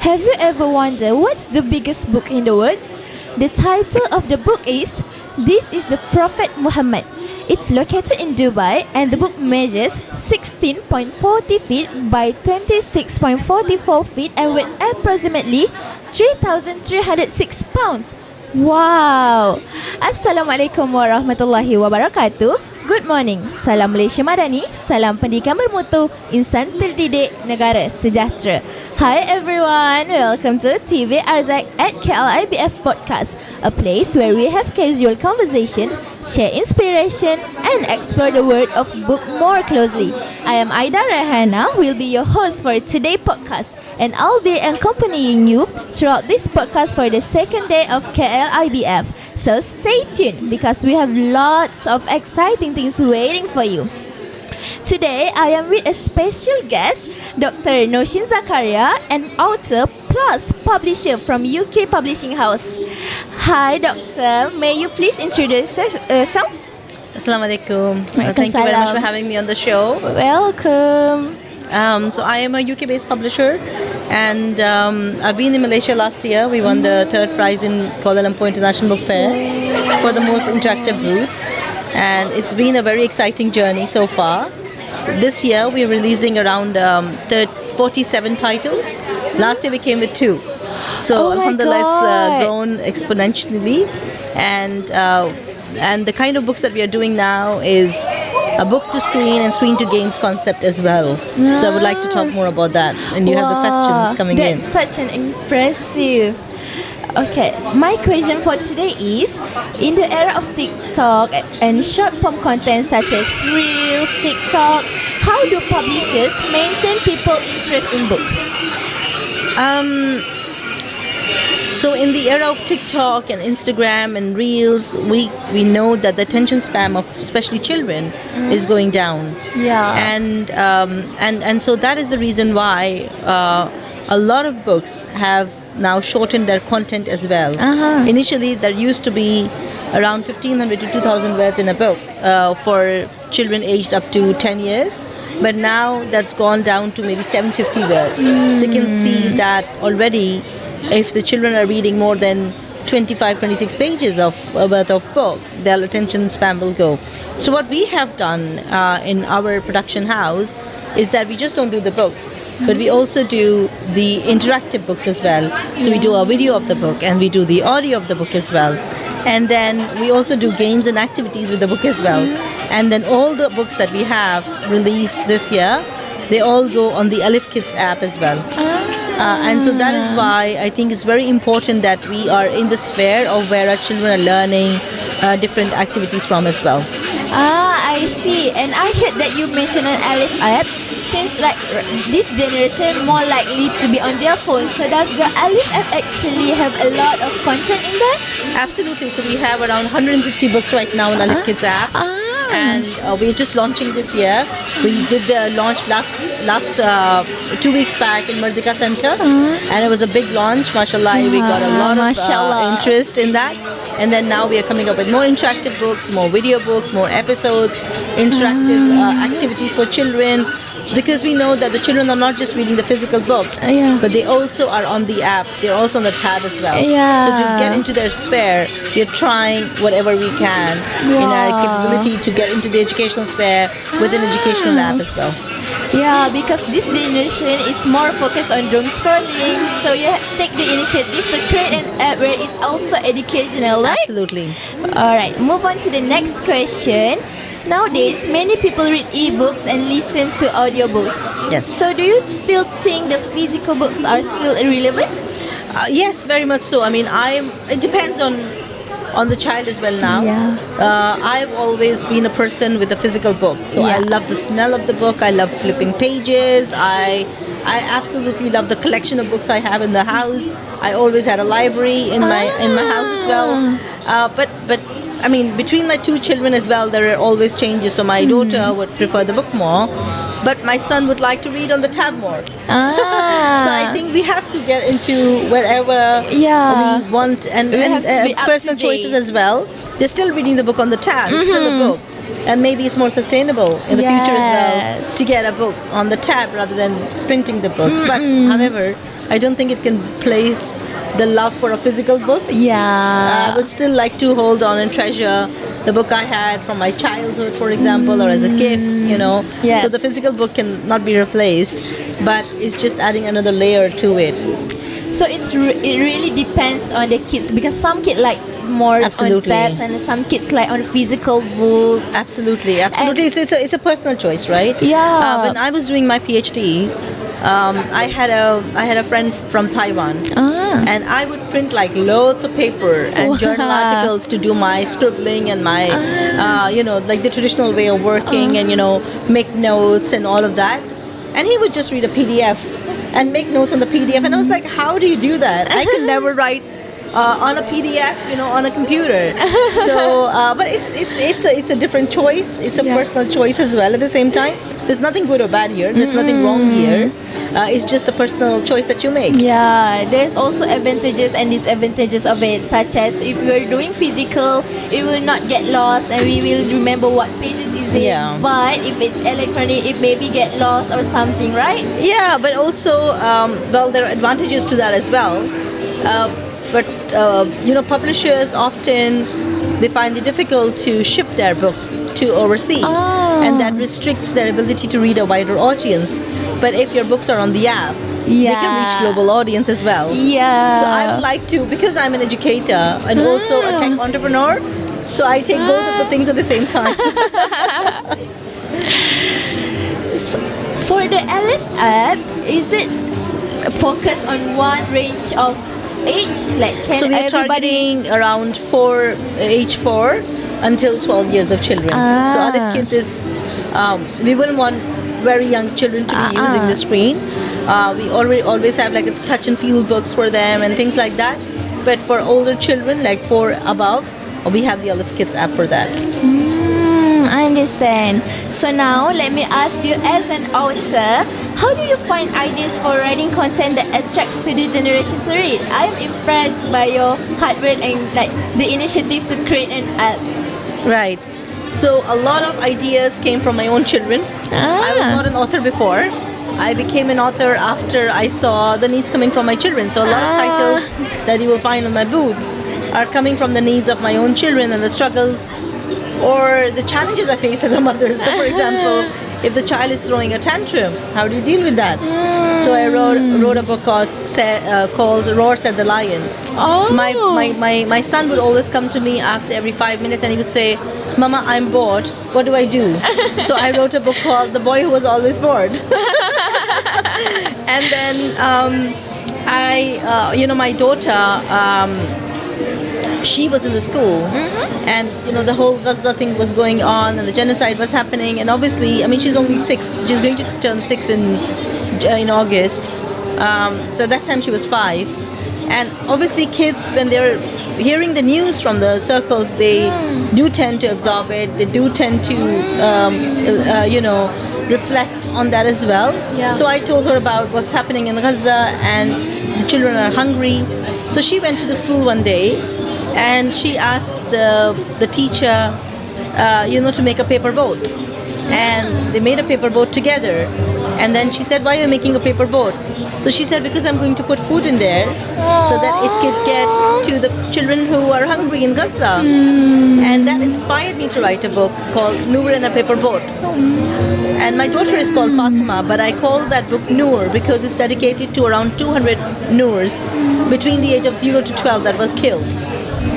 Have you ever wondered what's the biggest book in the world? The title of the book is This is the Prophet Muhammad. It's located in Dubai and the book measures 16.40 feet by 26.44 feet and weighs approximately 3,306 pounds. Wow! Assalamualaikum warahmatullahi wabarakatuh. Good morning. Salam Malaysia Madani, salam pendidikan bermutu, insan terdidik, negara sejahtera. Hi everyone, welcome to Tvrz at KLIBF Podcast, a place where we have casual conversation, share inspiration and explore the world of book more closely. I am Aida Rahana, will be your host for today's podcast, and I'll be accompanying you throughout this podcast for the second day of KLIBF. So stay tuned because we have lots of exciting things waiting for you. Today, I am with a special guest, Dr. Noshin Zakaria, an author plus publisher from UK Publishing House. Hi, Doctor. May you please introduce yourself? Assalamualaikum. Thank you very much for having me on the show. Welcome. So I am a UK-based publisher, and I've been in Malaysia last year. We won the third prize in Kuala Lumpur International Book Fair for the most interactive booth, and it's been a very exciting journey so far. This year we're releasing around 47 titles. Last year we came with 2. So alhamdulillah, it's grown exponentially, and the kind of books that we are doing now is a book to screen and screen to games concept as well. So I would like to talk more about that, and you have the questions coming in. That's such an impressive. Okay, my question for today is, in the era of TikTok and short form content such as Reels, TikTok, how do publishers maintain people's interest in book? So in the era of TikTok and Instagram and Reels, we know that the attention span of especially children is going down. Yeah. And so that is the reason why a lot of books have now shortened their content as well. Initially, there used to be around 1,500 to 2,000 words in a book for children aged up to 10 years. But now that's gone down to maybe 750 words. So you can see that already, if the children are reading more than 25, 26 pages of worth of book, their attention span will go. So what we have done in our production house is that we just don't do the books, but we also do the interactive books as well. So we do a video of the book and we do the audio of the book as well. And then we also do games and activities with the book as well. And then all the books that we have released this year, they all go on the Alif Kids app as well. And so that is why I think it's very important that we are in the sphere of where our children are learning different activities from as well. I see. And I heard that you mentioned an Alif app. Since like this generation more likely to be on their phone, so does the Alif app actually have a lot of content in there? Absolutely. So we have around 150 books right now in Alif Kids app. And we're just launching this year. We did the launch last 2 weeks back in Merdeka Center, and it was a big launch. Mashallah, we got a lot of interest in that. And then now we are coming up with more interactive books, more video books, more episodes, interactive activities for children. Because we know that the children are not just reading the physical book, but they also are on the app. They're also on the tab as well. So to get into their sphere, we're trying whatever we can in our capability to get into the educational sphere with an educational app as well. Yeah, because this generation is more focused on doom scrolling, so you take the initiative to create an app where it's also educational, right? Absolutely. Alright, move on to the next question. Nowadays, many people read e-books and listen to audiobooks. Yes. So do you still think the physical books are still relevant? Yes, very much so. I mean, it depends on the child as well now. I've always been a person with a physical book. So I love the smell of the book. I love flipping pages. I absolutely love the collection of books I have in the house. I always had a library in my house as well. But I mean, between my 2 children as well, there are always changes. So my daughter would prefer the book more, but my son would like to read on the tab more. So I think we have to get into wherever we want, and personal choices as well. They're still reading the book on the tab. It's still a book. And maybe it's more sustainable in the future as well to get a book on the tab rather than printing the books. But however, I don't think it can place the love for a physical book. Yeah. I would still like to hold on and treasure the book I had from my childhood, for example, or as a gift, Yeah. So the physical book can not be replaced, but it's just adding another layer to it. So it really depends on the kids, because some kids like more Absolutely. on tabs and some kids like on physical books. Absolutely. It's a personal choice, right? Yeah. When I was doing my PhD, I had a friend from Taiwan, and I would print like loads of paper and Wow. journal articles to do my scribbling and my, like the traditional way of working, and make notes and all of that. And he would just read a PDF and make notes on the PDF, and I was like, how do you do that? I could never write on a PDF, on a computer. So, but it's a different choice. It's a Yeah. personal choice as well. At the same time, there's nothing good or bad here. There's nothing wrong here. It's just a personal choice that you make. Yeah, there's also advantages and disadvantages of it, such as if you're doing physical, it will not get lost and we will remember what pages is it. Yeah. But if it's electronic, it maybe get lost or something, right? Yeah, but also, there are advantages to that as well. But publishers often they find it difficult to ship their book to overseas, and that restricts their ability to read a wider audience. But if your books are on the app, they can reach global audience as well. Yeah. So I would like to, because I'm an educator and also a tech entrepreneur, so I take both of the things at the same time. For the Aleph app, is it focused on one range of age? Like, can So we are everybody? targeting around age 4 until 12 years of children. So Aleph Kids is, we wouldn't want very young children to be using the screen. We always have like a touch and feel books for them and things like that. But for older children, like 4 above, we have the Aleph Kids app for that. I understand. So now let me ask you, as an author, how do you find ideas for writing content that attracts to the generation to read? I am impressed by your hard work and like the initiative to create an app. Right. So a lot of ideas came from my own children. I was not an author before. I became an author after I saw the needs coming from my children. So a lot of titles that you will find on my booth are coming from the needs of my own children and the struggles or the challenges I face as a mother. So for example, if the child is throwing a tantrum, how do you deal with that? So I wrote a book called Roar Said the Lion. My son would always come to me after every 5 minutes and he would say, Mama, I'm bored. What do I do? So I wrote a book called The Boy Who Was Always Bored. And then my daughter, she was in the school, and the whole Gaza thing was going on, and the genocide was happening. And obviously, she's only 6. She's going to turn 6 in August. So at that time she was 5, and obviously kids, when they're hearing the news from the circles, they do tend to absorb it. They do tend to, reflect on that as well. Yeah. So I told her about what's happening in Gaza, and the children are hungry. So she went to the school one day, and she asked the teacher, to make a paper boat. And they made a paper boat together. And then she said, why are you making a paper boat? So she said, because I'm going to put food in there so that it could get to the children who are hungry in Gaza. And that inspired me to write a book called Noor and a Paper Boat. And my daughter is called Fatima, but I call that book Noor because it's dedicated to around 200 Noors between the age of 0 to 12 that were killed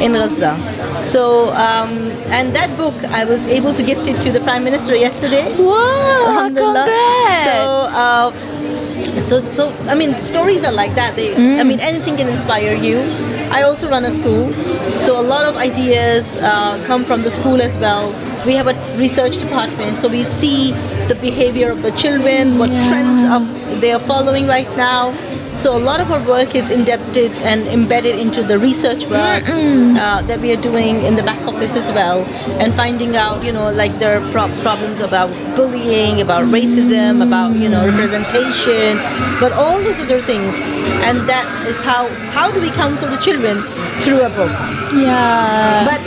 in Gaza. So, and that book, I was able to gift it to the Prime Minister yesterday. Wow, Alhamdulillah. congrats. So, stories are like that. Anything can inspire you. I also run a school, so a lot of ideas come from the school as well. We have a research department, so we see the behavior of the children, what trends they are following right now. So a lot of our work is indebted and embedded into the research work that we are doing in the back office as well, and finding out, there are problems about bullying, about racism, about, representation, but all those other things. And that is how do we counsel the children through a book? Yeah. But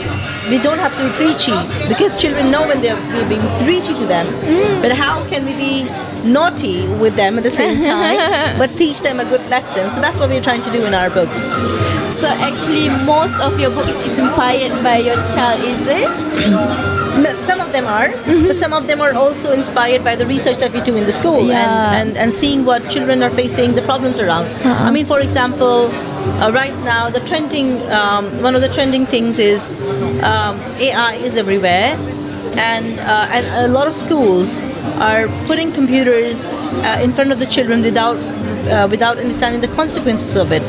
we don't have to be preachy, because children know when we're being preachy to them. But how can we be naughty with them at the same time, but teach them a good lesson. So that's what we're trying to do in our books. So actually, most of your book is inspired by your child, is it? Some of them are, but some of them are also inspired by the research that we do in the school, Yeah. and seeing what children are facing, the problems around. I mean, for example, right now the trending, one of the trending things is AI is everywhere, and a lot of schools are putting computers in front of the children without understanding the consequences of it.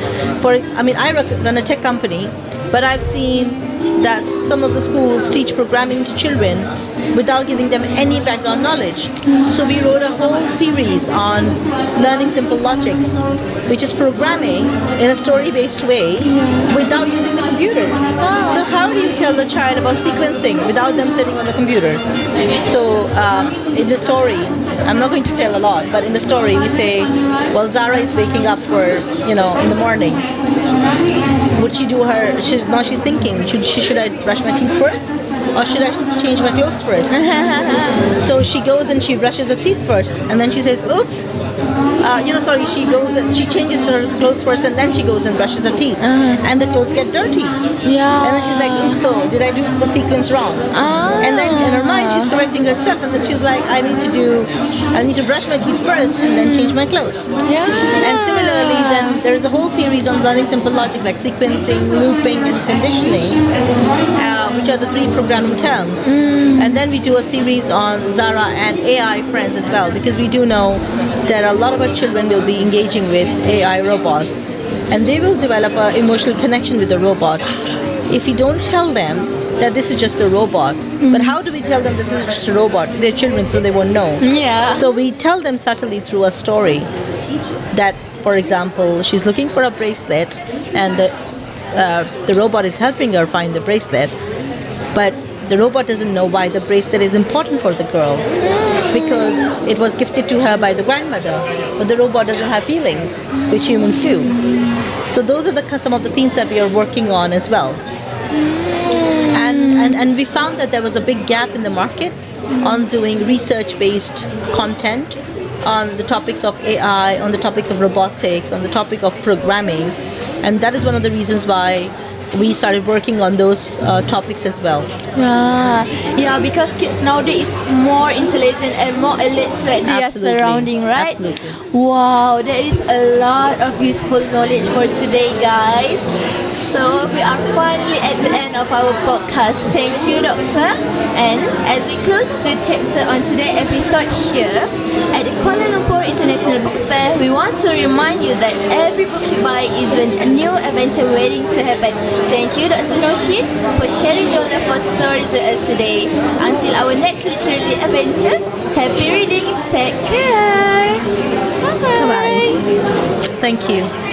I mean, I run a tech company, but I've seen that some of the schools teach programming to children without giving them any background knowledge. So we wrote a whole series on learning simple logics, which is programming in a story-based way without using the computer. So how do you tell the child about sequencing without them sitting on the computer? So in the story, I'm not going to tell a lot, but in the story we say, well, Zara is waking up in the morning. Would she do now she's thinking, should I brush my teeth first? Or should I change my clothes first? So she goes and she brushes her teeth first, and then she says, oops. She goes and she changes her clothes first, and then she goes and brushes her teeth, and the clothes get dirty. Yeah. And then she's like, oops, so did I do the sequence wrong? And then in her mind she's correcting herself, and then she's like, I need to brush my teeth first and then change my clothes. Yeah. And similarly, then there's a whole series on learning simple logic like sequencing, looping, and conditioning, which are the 3 programming terms. And then we do a series on Zara and AI friends as well, because we do know that a lot of our children will be engaging with AI robots, and they will develop an emotional connection with the robot. If we don't tell them that this is just a robot, but how do we tell them this is just a robot? They're children, so they won't know. Yeah. So we tell them subtly through a story that, for example, she's looking for a bracelet, and the robot is helping her find the bracelet, but the robot doesn't know why the bracelet is important for the girl, because it was gifted to her by the grandmother, but the robot doesn't have feelings, which humans do. So those are some of the themes that we are working on as well. And we found that there was a big gap in the market on doing research-based content on the topics of AI, on the topics of robotics, on the topic of programming, and that is one of the reasons why we started working on those topics as well. Yeah, because kids nowadays is more intelligent and more illiterate their surrounding, right? Absolutely. Wow, there is a lot of useful knowledge for today, guys. So we are finally at the end of our podcast. Thank you, Doctor. And as we close the chapter on today's episode here at the Kuala Lumpur International Book Fair, we want to remind you that every book you buy is a new adventure waiting to happen. Thank you, Dr. Noshin, for sharing your love for stories with us today. Until our next literary adventure, happy reading. Take care. Bye-bye. Bye-bye. Thank you.